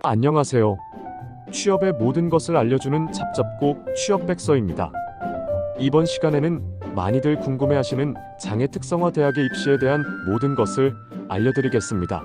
안녕하세요. 취업의 모든 것을 알려주는 잡잡고 취업백서입니다. 이번 시간에는 많이들 궁금해하시는 장애 특성화 대학의 입시에 대한 모든 것을 알려드리겠습니다.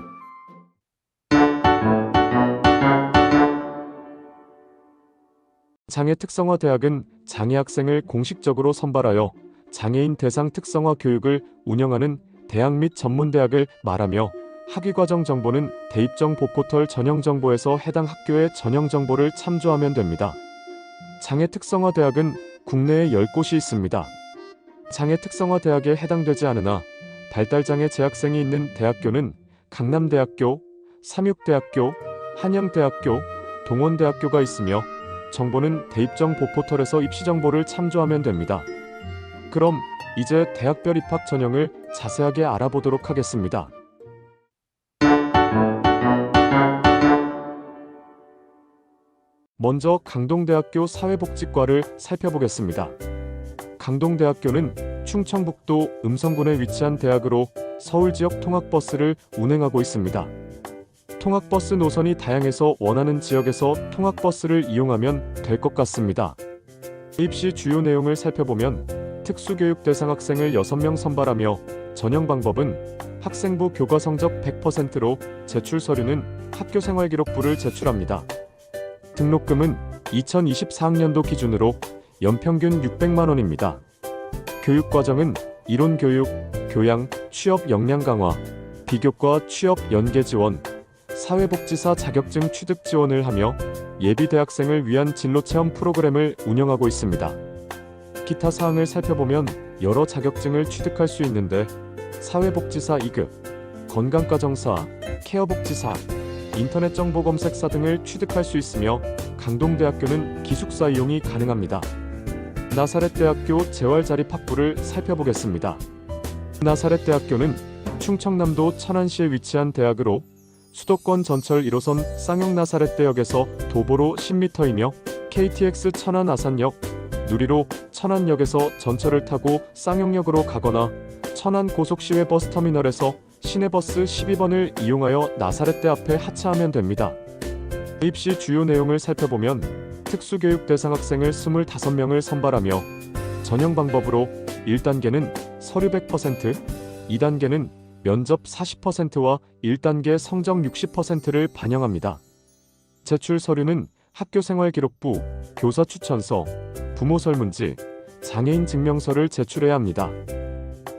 장애 특성화 대학은 장애 학생을 공식적으로 선발하여 장애인 대상 특성화 교육을 운영하는 대학 및 전문대학을 말하며 학위과정 정보는 대입정보 포털 전형정보에서 해당 학교의 전형정보를 참조하면 됩니다. 장애 특성화 대학은 국내에 10곳이 있습니다. 장애 특성화 대학에 해당되지 않으나 발달장애 재학생이 있는 대학교는 강남대학교, 삼육대학교, 한양대학교, 동원대학교가 있으며 정보는 대입정보 포털에서 입시정보를 참조하면 됩니다. 그럼 이제 대학별 입학 전형을 자세하게 알아보도록 하겠습니다. 먼저 강동대학교 사회복지과를 살펴보겠습니다. 강동대학교는 충청북도 음성군에 위치한 대학으로 서울 지역 통학버스를 운행하고 있습니다. 통학버스 노선이 다양해서 원하는 지역에서 통학버스를 이용하면 될 것 같습니다. 입시 주요 내용을 살펴보면 특수교육 대상 학생을 6명 선발하며 전형 방법은 학생부 교과 성적 100%로 제출 서류는 학교생활기록부를 제출합니다. 등록금은 2024학년도 기준으로 연평균 600만 원입니다. 교육과정은 이론교육, 교양, 취업 역량 강화, 비교과 취업 연계 지원, 사회복지사 자격증 취득 지원을 하며 예비 대학생을 위한 진로체험 프로그램을 운영하고 있습니다. 기타 사항을 살펴보면 여러 자격증을 취득할 수 있는데 사회복지사 2급, 건강과정사, 케어복지사, 인터넷 정보 검색사 등을 취득할 수 있으며 강동대학교는 기숙사 이용이 가능합니다. 나사렛대학교 재활자립학부를 살펴보겠습니다. 나사렛대학교는 충청남도 천안시에 위치한 대학으로 수도권 전철 1호선 쌍용나사렛대역에서 도보로 10m이며 KTX 천안 아산역, 누리로 천안역에서 전철을 타고 쌍용역으로 가거나 천안 고속시외 버스터미널에서 시내버스 12번을 이용하여 나사렛대 앞에 하차하면 됩니다. 입시 주요 내용을 살펴보면 특수교육 대상 학생을 25명을 선발하며 전형 방법으로 1단계는 서류 100%, 2단계는 면접 40%와 1단계 성적 60%를 반영합니다. 제출 서류는 학교생활기록부, 교사추천서, 부모설문지, 장애인 증명서를 제출해야 합니다.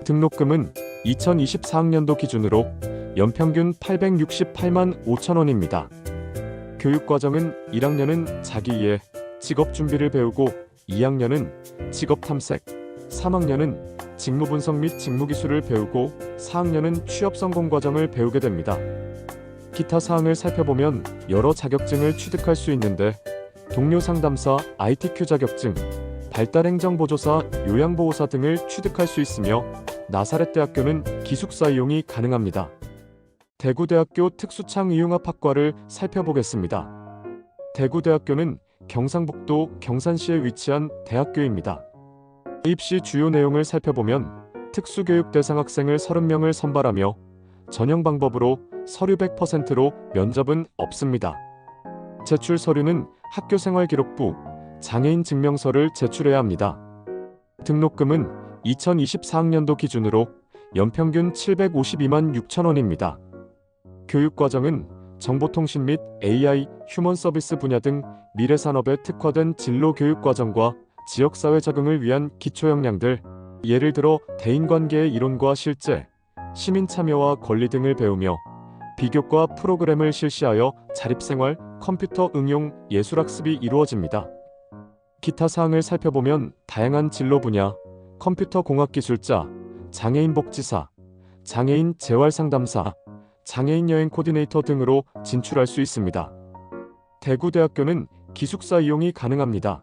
등록금은 2024학년도 기준으로 연평균 868만 5천 원입니다. 교육과정은 1학년은 자기이해, 직업준비를 배우고 2학년은 직업탐색, 3학년은 직무분석 및 직무기술을 배우고 4학년은 취업성공 과정을 배우게 됩니다. 기타 사항을 살펴보면 여러 자격증을 취득할 수 있는데 동료상담사, ITQ 자격증, 발달행정보조사, 요양보호사 등을 취득할 수 있으며 나사렛대학교는 기숙사 이용이 가능합니다. 대구대학교 특수창의융합학과를 살펴보겠습니다. 대구대학교는 경상북도 경산시에 위치한 대학교입니다. 입시 주요 내용을 살펴보면 특수교육 대상 학생을 30명을 선발하며 전형 방법으로 서류 100%로 면접은 없습니다. 제출 서류는 학교생활기록부, 장애인 증명서를 제출해야 합니다. 등록금은 2024학년도 기준으로 연평균 752만 6천 원입니다. 교육과정은 정보통신 및 AI, 휴먼 서비스 분야 등 미래산업에 특화된 진로교육과정과 지역사회 적응을 위한 기초역량들, 예를 들어 대인관계의 이론과 실제, 시민참여와 권리 등을 배우며 비교과 프로그램을 실시하여 자립생활, 컴퓨터 응용, 예술학습이 이루어집니다. 기타 사항을 살펴보면 다양한 진로 분야, 컴퓨터공학기술자, 장애인복지사, 장애인 재활상담사, 장애인 여행 코디네이터 등으로 진출할 수 있습니다. 대구대학교는 기숙사 이용이 가능합니다.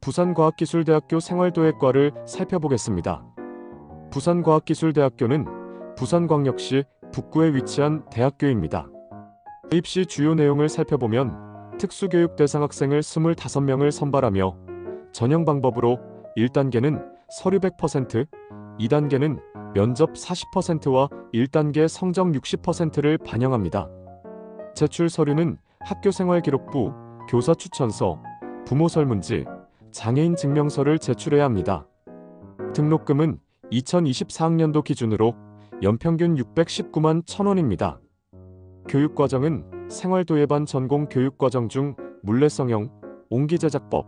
부산과학기술대학교 생활도예과를 살펴보겠습니다. 부산과학기술대학교는 부산광역시 북구에 위치한 대학교입니다. 입시 주요 내용을 살펴보면 특수교육 대상 학생을 25명을 선발하며 전형 방법으로 1단계는 서류 100%, 2단계는 면접 40%와 1단계 성적 60%를 반영합니다. 제출 서류는 학교생활기록부, 교사추천서, 부모 설문지, 장애인 증명서를 제출해야 합니다. 등록금은 2024학년도 기준으로 연평균 619만 1,000원입니다. 교육과정은 생활도예반 전공 교육과정 중 물레성형, 옹기제작법,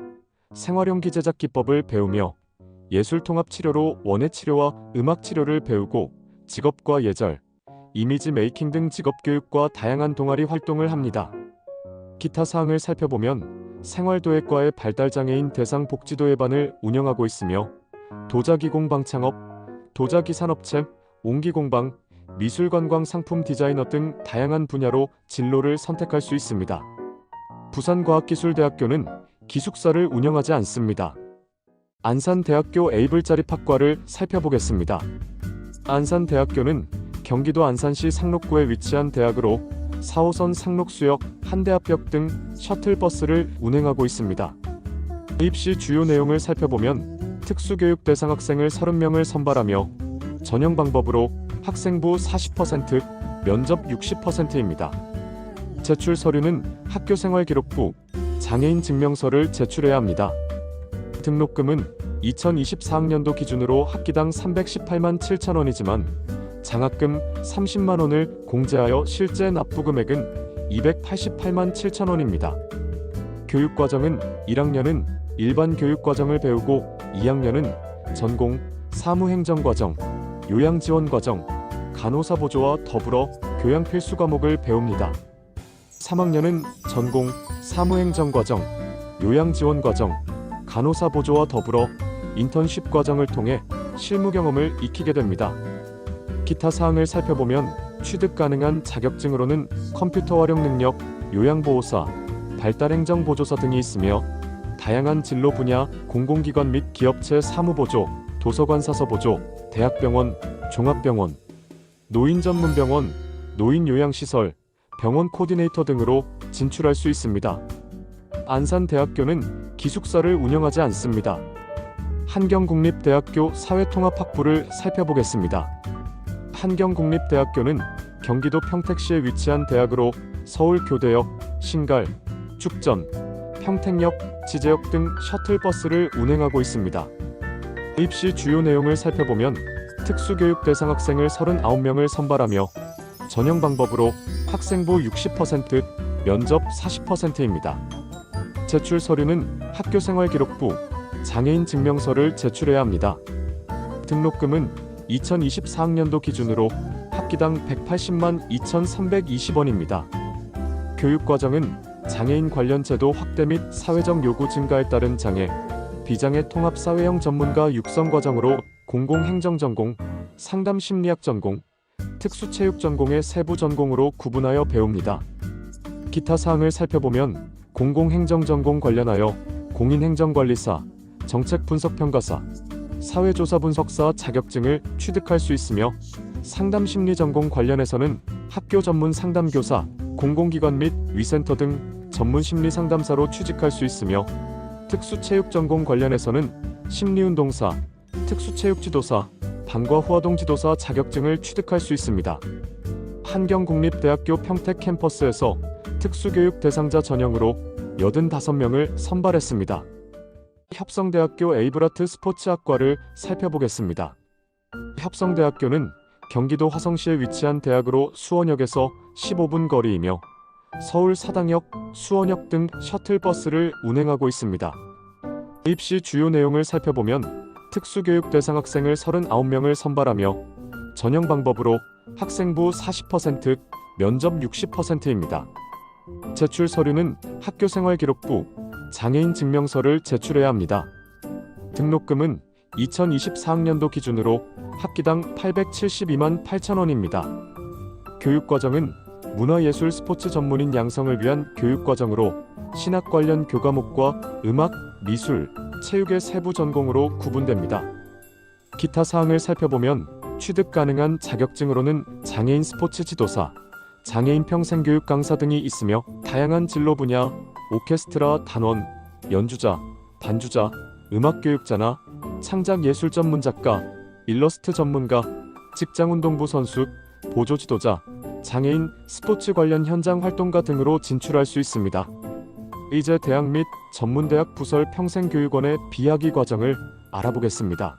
생활용 기제작기법을 배우며 예술통합치료로 원예치료와 음악치료를 배우고 직업과 예절, 이미지 메이킹 등 직업교육과 다양한 동아리 활동을 합니다. 기타 사항을 살펴보면 생활도예과의 발달장애인 대상 복지도예반을 운영하고 있으며 도자기공방 창업, 도자기산업체, 옹기공방, 미술관광 상품 디자이너 등 다양한 분야로 진로를 선택할 수 있습니다. 부산과학기술대학교는 기숙사를 운영하지 않습니다. 안산대학교 에이블자립학과를 살펴보겠습니다. 안산대학교는 경기도 안산시 상록구에 위치한 대학으로 4호선 상록수역, 한대합역 등 셔틀버스를 운행하고 있습니다. 입시 주요 내용을 살펴보면 특수교육 대상 학생을 30명을 선발하며 전형 방법으로 학생부 40%, 면접 60%입니다. 제출 서류는 학교생활기록부, 장애인 증명서를 제출해야 합니다. 등록금은 2024학년도 기준으로 학기당 318만 7천원이지만 장학금 30만원을 공제하여 실제 납부금액은 288만 7천원입니다. 교육과정은 1학년은 일반 교육과정을 배우고 2학년은 전공, 사무행정과정, 요양지원과정, 간호사보조와 더불어 교양 필수 과목을 배웁니다. 3학년은 전공, 사무행정과정, 요양지원과정, 간호사보조와 더불어 인턴십 과정을 통해 실무 경험을 익히게 됩니다. 기타 사항을 살펴보면 취득 가능한 자격증으로는 컴퓨터 활용 능력, 요양보호사, 발달행정보조사 등이 있으며 다양한 진로 분야, 공공기관 및 기업체 사무보조, 도서관사서보조, 대학병원, 종합병원, 노인전문병원, 노인요양시설, 병원 코디네이터 등으로 진출할 수 있습니다. 안산대학교는 기숙사를 운영하지 않습니다. 한경국립대학교 사회통합학부를 살펴보겠습니다. 한경국립대학교는 경기도 평택시에 위치한 대학으로 서울교대역, 신갈, 죽전, 평택역, 지제역 등 셔틀버스를 운행하고 있습니다. 입시 주요 내용을 살펴보면 특수교육 대상 학생을 39명을 선발하며 전형 방법으로 학생부 60%, 면접 40%입니다. 제출 서류는 학교생활기록부, 장애인 증명서를 제출해야 합니다. 등록금은 2024학년도 기준으로 학기당 180만 2,320원입니다. 교육과정은 장애인 관련 제도 확대 및 사회적 요구 증가에 따른 장애, 비장애 통합 사회형 전문가 육성 과정으로 공공행정전공, 상담심리학 전공, 특수체육 전공의 세부 전공으로 구분하여 배웁니다. 기타 사항을 살펴보면 공공행정전공 관련하여 공인행정관리사, 정책분석평가사, 사회조사분석사 자격증을 취득할 수 있으며 상담심리전공 관련해서는 학교 전문 상담교사, 공공기관 및 위센터 등 전문 심리상담사로 취직할 수 있으며 특수체육전공 관련해서는 심리운동사, 특수체육지도사, 방과후아동지도사 자격증을 취득할 수 있습니다. 한경국립대학교 평택 캠퍼스에서 특수교육 대상자 전형으로 85명을 선발했습니다. 협성대학교 에이블아트 스포츠학과를 살펴보겠습니다. 협성대학교는 경기도 화성시에 위치한 대학으로 수원역에서 15분 거리이며 서울 사당역, 수원역 등 셔틀버스를 운행하고 있습니다. 입시 주요 내용을 살펴보면 특수교육 대상 학생을 39명을 선발하며 전형 방법으로 학생부 40%, 면접 60%입니다. 제출 서류는 학교생활기록부, 장애인 증명서를 제출해야 합니다. 등록금은 2024학년도 기준으로 학기당 872만 8천원입니다. 교육과정은 문화예술 스포츠 전문인 양성을 위한 교육과정으로 신학 관련 교과목과 음악, 미술, 체육의 세부 전공으로 구분됩니다. 기타 사항을 살펴보면 취득 가능한 자격증으로는 장애인 스포츠 지도사, 장애인 평생교육 강사 등이 있으며 다양한 진로 분야, 오케스트라 단원, 연주자, 반주자, 음악교육자나 창작예술 전문작가, 일러스트 전문가, 직장운동부 선수, 보조지도자, 장애인, 스포츠 관련 현장 활동가 등으로 진출할 수 있습니다. 이제 대학 및 전문대학 부설 평생교육원의 비학위 과정을 알아보겠습니다.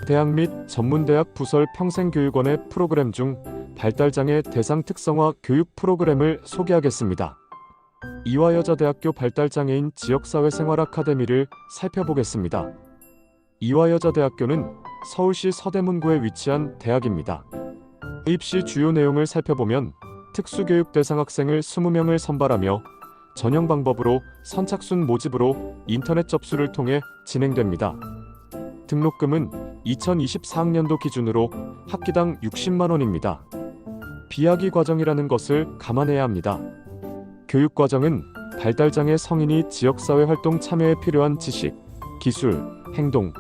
대학 및 전문대학 부설 평생교육원의 프로그램 중 발달장애 대상 특성화 교육 프로그램을 소개하겠습니다. 이화여자대학교 발달장애인 지역사회생활 아카데미를 살펴보겠습니다. 이화여자대학교는 서울시 서대문구에 위치한 대학입니다. 입시 주요 내용을 살펴보면 특수교육 대상 학생을 20명을 선발하며 전형 방법으로 선착순 모집으로 인터넷 접수를 통해 진행됩니다. 등록금은 2024학년도 기준으로 학기당 60만 원입니다. 비학위 과정이라는 것을 감안해야 합니다. 교육과정은 발달장애 성인이 지역사회 활동 참여에 필요한 지식, 기술, 행동,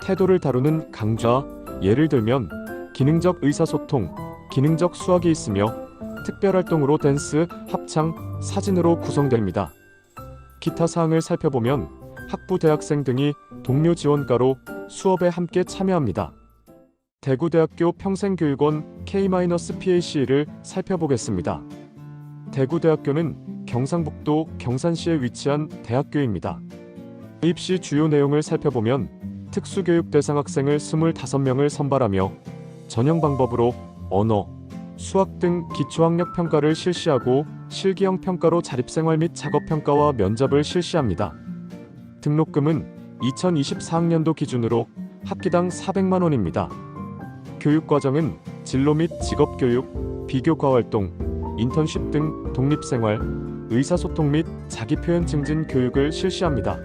태도를 다루는 강좌, 예를 들면 기능적 의사소통, 기능적 수학이 있으며 특별활동으로 댄스, 합창, 사진으로 구성됩니다. 기타 사항을 살펴보면 학부 대학생 등이 동료 지원가로 수업에 함께 참여합니다. 대구대학교 평생교육원 K-PAC를 살펴보겠습니다. 대구대학교는 경상북도 경산시에 위치한 대학교입니다. 입시 주요 내용을 살펴보면 특수교육 대상 학생을 25명을 선발하며 전형 방법으로 언어, 수학 등 기초학력 평가를 실시하고 실기형 평가로 자립생활 및 작업평가와 면접을 실시합니다. 등록금은 2024학년도 기준으로 학기당 400만 원입니다. 교육과정은 진로 및 직업교육, 비교과활동, 인턴십 등 독립생활, 의사소통 및 자기표현 증진 교육을 실시합니다.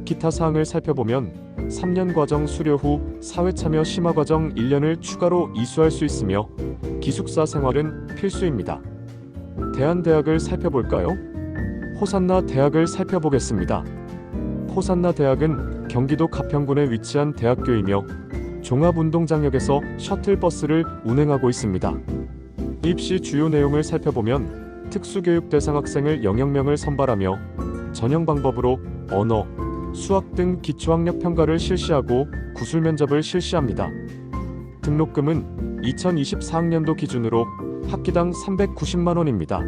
기타 사항을 살펴보면 3년 과정 수료 후 사회참여 심화과정 1년을 추가로 이수할 수 있으며 기숙사 생활은 필수입니다. 대한대학을 살펴볼까요? 호산나 대학을 살펴보겠습니다. 호산나 대학은 경기도 가평군에 위치한 대학교이며 종합운동장역에서 셔틀버스를 운행하고 있습니다. 입시 주요 내용을 살펴보면 특수교육 대상 학생을 0명을 선발하며 전형 방법으로 언어, 수학 등 기초학력 평가를 실시하고 구술 면접을 실시합니다. 등록금은 2024학년도 기준으로 학기당 390만 원입니다.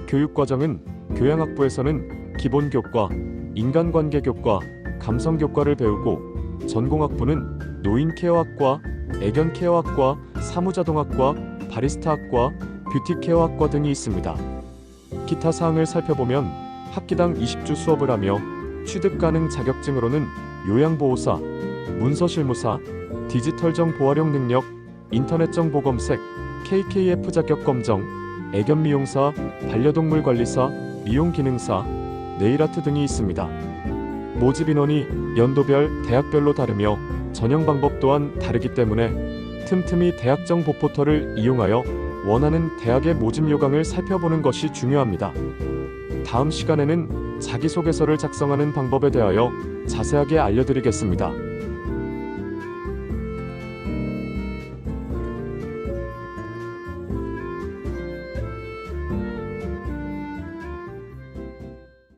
교육과정은 교양학부에서는 기본교과, 인간관계교과, 감성교과를 배우고 전공학부는 노인케어학과, 애견케어학과, 사무자동학과, 바리스타학과, 뷰티케어학과 등이 있습니다. 기타 사항을 살펴보면 학기당 20주 수업을 하며 취득 가능 자격증으로는 요양보호사, 문서실무사, 디지털 정보활용 능력, 인터넷 정보 검색, KKF 자격 검정, 애견 미용사, 반려동물 관리사, 미용 기능사, 네일아트 등이 있습니다. 모집 인원이 연도별, 대학별로 다르며 전형 방법 또한 다르기 때문에 틈틈이 대학정보 포털을 이용하여 원하는 대학의 모집 요강을 살펴보는 것이 중요합니다. 다음 시간에는 자기소개서를 작성하는 방법에 대하여 자세하게 알려드리겠습니다.